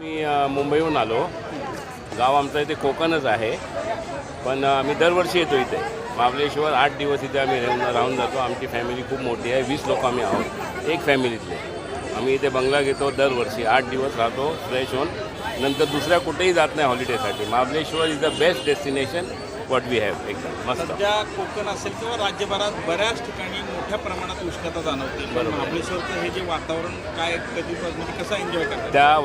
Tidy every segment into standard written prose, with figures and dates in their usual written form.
मी मुंबईहून आलो. गाव आमचं इथे कोकणच आहे, पण आम्ही दरवर्षी येतो इथे महाबळेश्वर. 8 दिवस इथे आम्ही राहून जातो. आमची फॅमिली खूप मोठी आहे, 20 लोक आम्ही आहोत एक फॅमिलीतले. आम्ही इथे बंगला घेतो, दरवर्षी 8 दिवस राहतो फ्रेश होऊन. नंतर दुसऱ्या कुठेही जात नाही हॉलिडेसाठी. Mahabaleshwar is the best destination what we have. एकदम मस्त. सध्या कोकण असेल किंवा राज्यभरात बऱ्याच ठिकाणी मोठ्या प्रमाणात उष्णता जाणवते. पण महाबळेश्वरचं हे जे वातावरण काय कधी म्हणजे कसं एन्जॉय करतात? त्या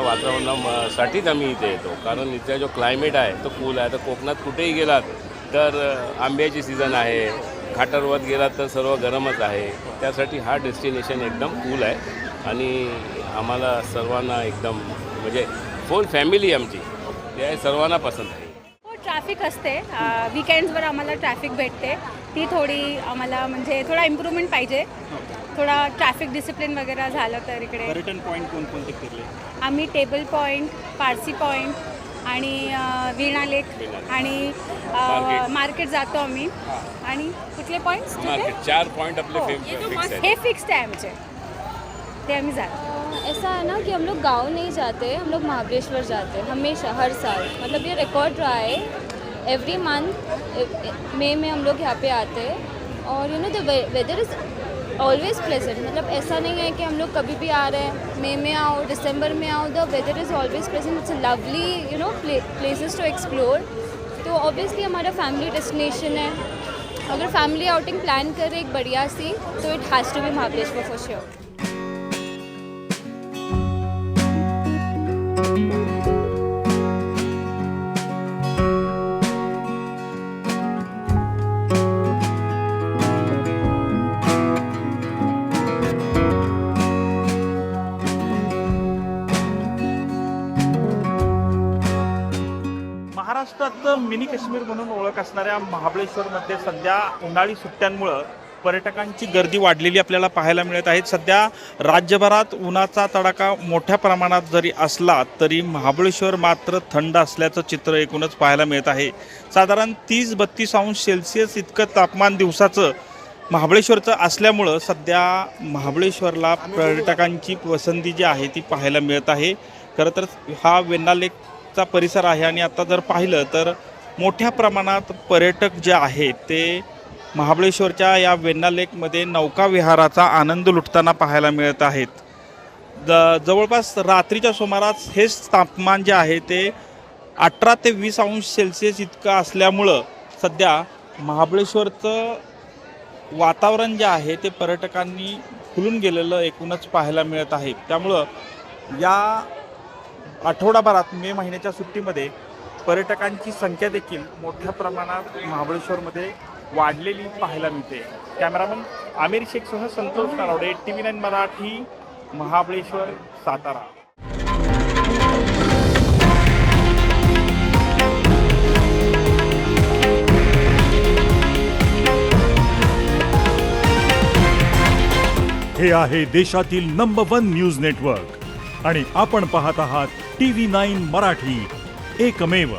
वातावरणासाठीच आम्ही इथे येतो, कारण इथला जो क्लायमेट आहे तो कूल आहे. तर कोकणात कुठेही गेलात तर आंब्याची सीझन आहे, घाटावरती गेलात तर सर्व गरमच आहे. त्यासाठी हा डेस्टिनेशन एकदम कूल आहे आणि आम्हाला सर्वांना एकदम म्हणजे फुल फॅमिली आमची ते आहे, सर्वांना पसंत आहे. ट्रॅफिक असते, वीकेंड्सवर आम्हाला ट्रॅफिक भेटते. ती थोडी आम्हाला म्हणजे थोडा इम्प्रूव्हमेंट पाहिजे. थोडा ट्रॅफिक डिसिप्लिन वगैरे झालं तर इकडे. पर्यटन पॉईंट कोणकोणते फिरले? आम्ही टेबल पॉईंट, पारसी पॉईंट आणि वीणा लेक आणि मार्केट जातो आम्ही. आणि कुठले पॉईंट्स? 4 पॉईंट आपले फिक्स आहेत. हे फिक्स्ड आहे आमचे, ते आम्ही जातो. ऐसा है ना कि हम लोग गांव नहीं जाते, हम लोग महाबलेश्वर जाते हैं हमेशा, हर साल. मतलब ये रिकॉर्ड रहा है. एवरी मंथ मई में हम लोग यहाँ पे आते हैं और you know the weather is always pleasant. मतलब ऐसा नहीं है कि हम लोग कभी भी आ रहे हैं, मई में आओ, दिसंबर में आओ, the weather is always pleasant. It's a lovely you know places to explore. तो ऑब्वियसली हमारा फैमिली डेस्टिनेशन है. अगर फैमिली आउटिंग प्लान करें एक बढ़िया सी, तो it has to be Mahabaleshwar for sure. महाराष्ट्रात मिनी काश्मीर म्हणून ओळख असणाऱ्या महाबळेश्वरमध्ये सध्या उन्हाळी सुट्ट्यांमुळं पर्यटकांची गर्दी वाढलेली आपल्याला पाहायला मिळत आहे. सध्या राज्यभरात उन्हाचा तडाखा मोठ्या प्रमाणात जरी असला तरी महाबळेश्वर मात्र थंड असल्याचं चित्र एकूणच पाहायला मिळत आहे. साधारण 30-32 अंश सेल्सिअस इतकं तापमान दिवसाचं महाबळेश्वरचं असल्यामुळं सध्या महाबळेश्वरला पर्यटकांची पसंती जी आहे ती पाहायला मिळत आहे. खरं तर हा वेण्णा लेकचा परिसर आहे आणि आता जर पाहिलं तर मोठ्या प्रमाणात पर्यटक जे आहेत ते महाबळेश्वरच्या या वेण्णा लेकमध्ये नौका विहाराचा आनंद लुटताना पाहायला मिळत आहेत. जवळपास रात्रीच्या सुमारास हेच तापमान जे आहे ते 18 ते 20 अंश सेल्सिअस इतकं असल्यामुळं सध्या महाबळेश्वरचं वातावरण जे आहे ते पर्यटकांनी खुलून गेलेलं एकूणच पाहायला मिळत आहे. त्यामुळं या आठवडाभरात मे महिन्याच्या सुट्टीमध्ये पर्यटकांची संख्या देखील मोठ्या प्रमाणात महाबळेश्वरमध्ये वाढलेली पाहायला मिळते. कॅमेरामन आमिर शेखसह संतोष नरवडे, TV9 मराठी, महाबळेश्वर, सातारा. हे आहे देशातील नंबर 1 न्यूज नेटवर्क आणि आपण पाहत आहात TV9 मराठी, एकमेव.